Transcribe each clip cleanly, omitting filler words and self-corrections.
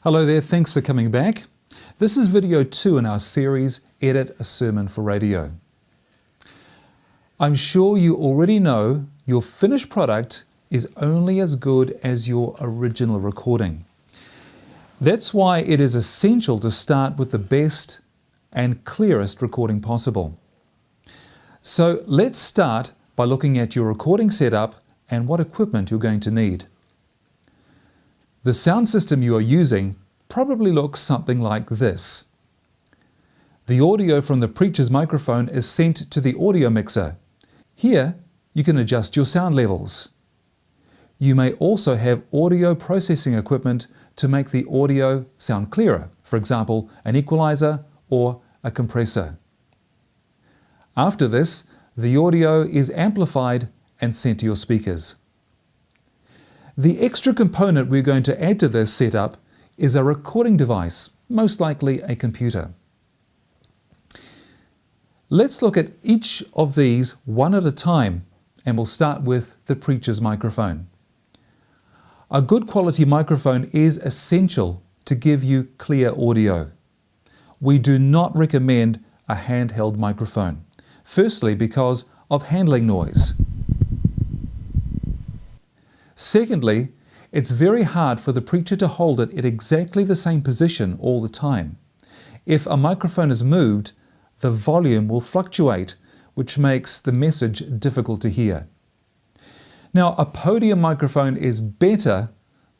Hello there, thanks for coming back. This is video 2 in our series, Edit a Sermon for Radio. I'm sure you already know your finished product is only as good as your original recording. That's why it is essential to start with the best and clearest recording possible. So let's start by looking at your recording setup and what equipment you're going to need. The sound system you are using probably looks something like this. The audio from the preacher's microphone is sent to the audio mixer. Here, you can adjust your sound levels. You may also have audio processing equipment to make the audio sound clearer, for example, an equalizer or a compressor. After this, the audio is amplified and sent to your speakers. The extra component we're going to add to this setup is a recording device, most likely a computer. Let's look at each of these one at a time, and we'll start with the preacher's microphone. A good quality microphone is essential to give you clear audio. We do not recommend a handheld microphone, firstly because of handling noise. Secondly, it's very hard for the preacher to hold it in exactly the same position all the time. If a microphone is moved, the volume will fluctuate, which makes the message difficult to hear. Now, a podium microphone is better,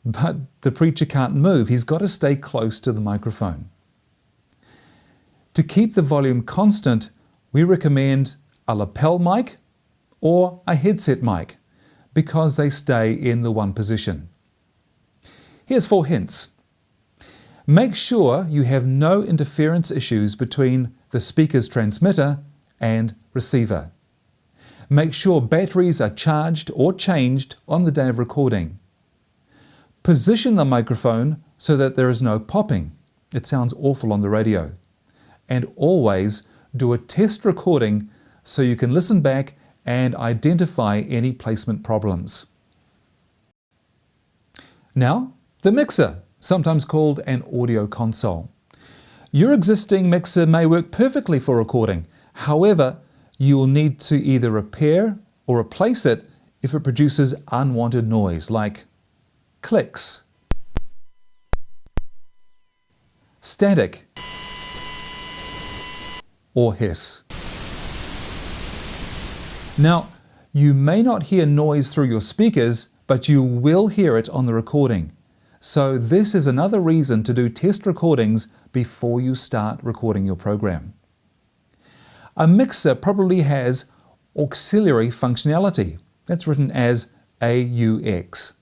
but the preacher can't move. He's got to stay close to the microphone. To keep the volume constant, we recommend a lapel mic or a headset mic, because they stay in the one position. Here's 4 hints. Make sure you have no interference issues between the speaker's transmitter and receiver. Make sure batteries are charged or changed on the day of recording. Position the microphone so that there is no popping. It sounds awful on the radio. And always do a test recording so you can listen back and identify any placement problems. Now, the mixer, sometimes called an audio console. Your existing mixer may work perfectly for recording. However, you will need to either repair or replace it if it produces unwanted noise like clicks, static, or hiss. Now, you may not hear noise through your speakers, but you will hear it on the recording. So this is another reason to do test recordings before you start recording your program. A mixer probably has auxiliary functionality. That's written as AUX.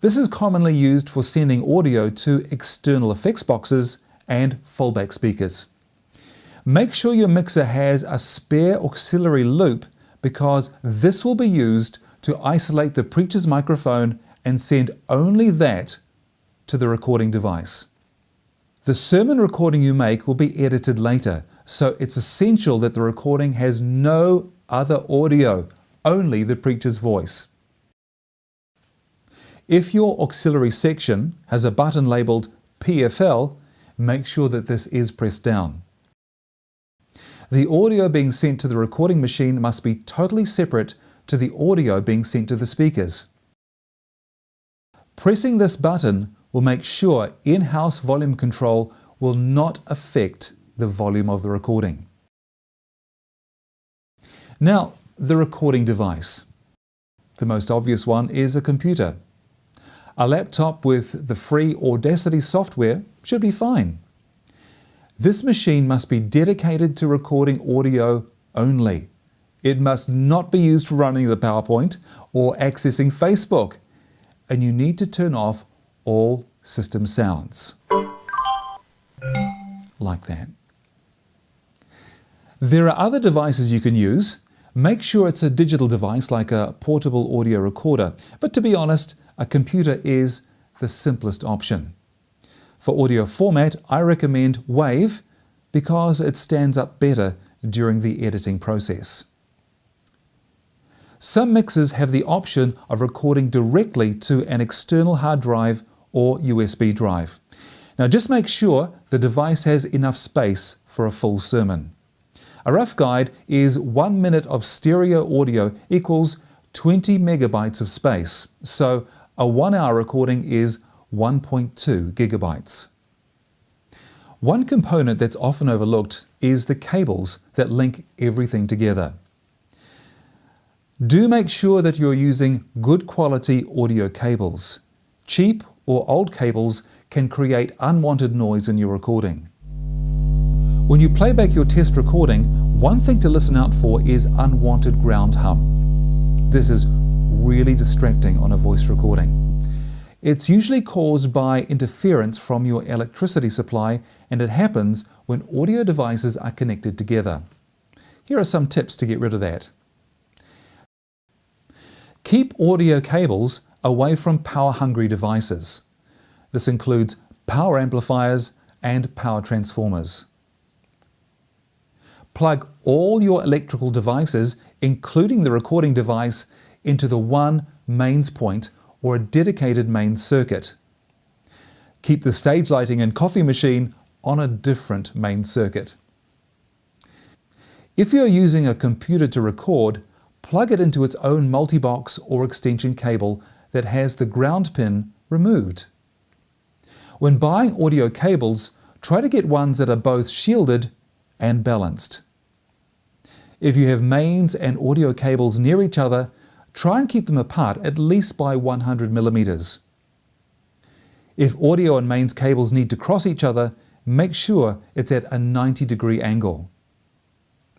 This is commonly used for sending audio to external effects boxes and fallback speakers. Make sure your mixer has a spare auxiliary loop, because this will be used to isolate the preacher's microphone and send only that to the recording device. The sermon recording you make will be edited later, so it's essential that the recording has no other audio, only the preacher's voice. If your auxiliary section has a button labeled PFL, make sure that this is pressed down. The audio being sent to the recording machine must be totally separate to the audio being sent to the speakers. Pressing this button will make sure in-house volume control will not affect the volume of the recording. Now, the recording device. The most obvious one is a computer. A laptop with the free Audacity software should be fine. This machine must be dedicated to recording audio only. It must not be used for running the PowerPoint or accessing Facebook. And you need to turn off all system sounds. Like that. There are other devices you can use. Make sure it's a digital device like a portable audio recorder. But to be honest, a computer is the simplest option. For audio format, I recommend WAV, because it stands up better during the editing process. Some mixers have the option of recording directly to an external hard drive or USB drive. Now just make sure the device has enough space for a full sermon. A rough guide is 1 minute of stereo audio equals 20 megabytes of space, so a 1 hour recording is 1.2 gigabytes. One component that's often overlooked is the cables that link everything together. Do make sure that you're using good quality audio cables. Cheap or old cables can create unwanted noise in your recording. When you play back your test recording, one thing to listen out for is unwanted ground hum. This is really distracting on a voice recording. It's usually caused by interference from your electricity supply, and it happens when audio devices are connected together. Here are some tips to get rid of that. Keep audio cables away from power-hungry devices. This includes power amplifiers and power transformers. Plug all your electrical devices, including the recording device, into the one mains point or a dedicated mains circuit. Keep the stage lighting and coffee machine on a different mains circuit. If you're using a computer to record, plug it into its own multi-box or extension cable that has the ground pin removed. When buying audio cables, try to get ones that are both shielded and balanced. If you have mains and audio cables near each other, try and keep them apart at least by 100 millimeters. If audio and mains cables need to cross each other, make sure it's at a 90-degree angle.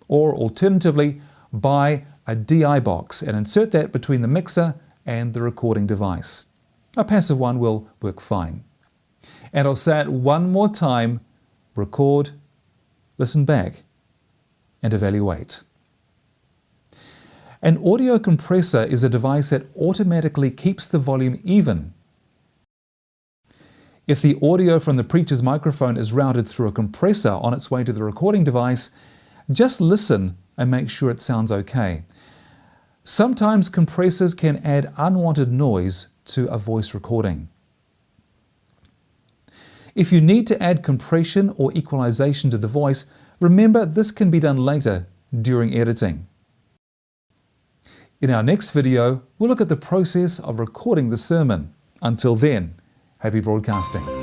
Or alternatively, buy a DI box and insert that between the mixer and the recording device. A passive one will work fine. And I'll say it one more time: record, listen back, and evaluate. An audio compressor is a device that automatically keeps the volume even. If the audio from the preacher's microphone is routed through a compressor on its way to the recording device, just listen and make sure it sounds okay. Sometimes compressors can add unwanted noise to a voice recording. If you need to add compression or equalization to the voice, remember this can be done later during editing. In our next video, we'll look at the process of recording the sermon. Until then, happy broadcasting.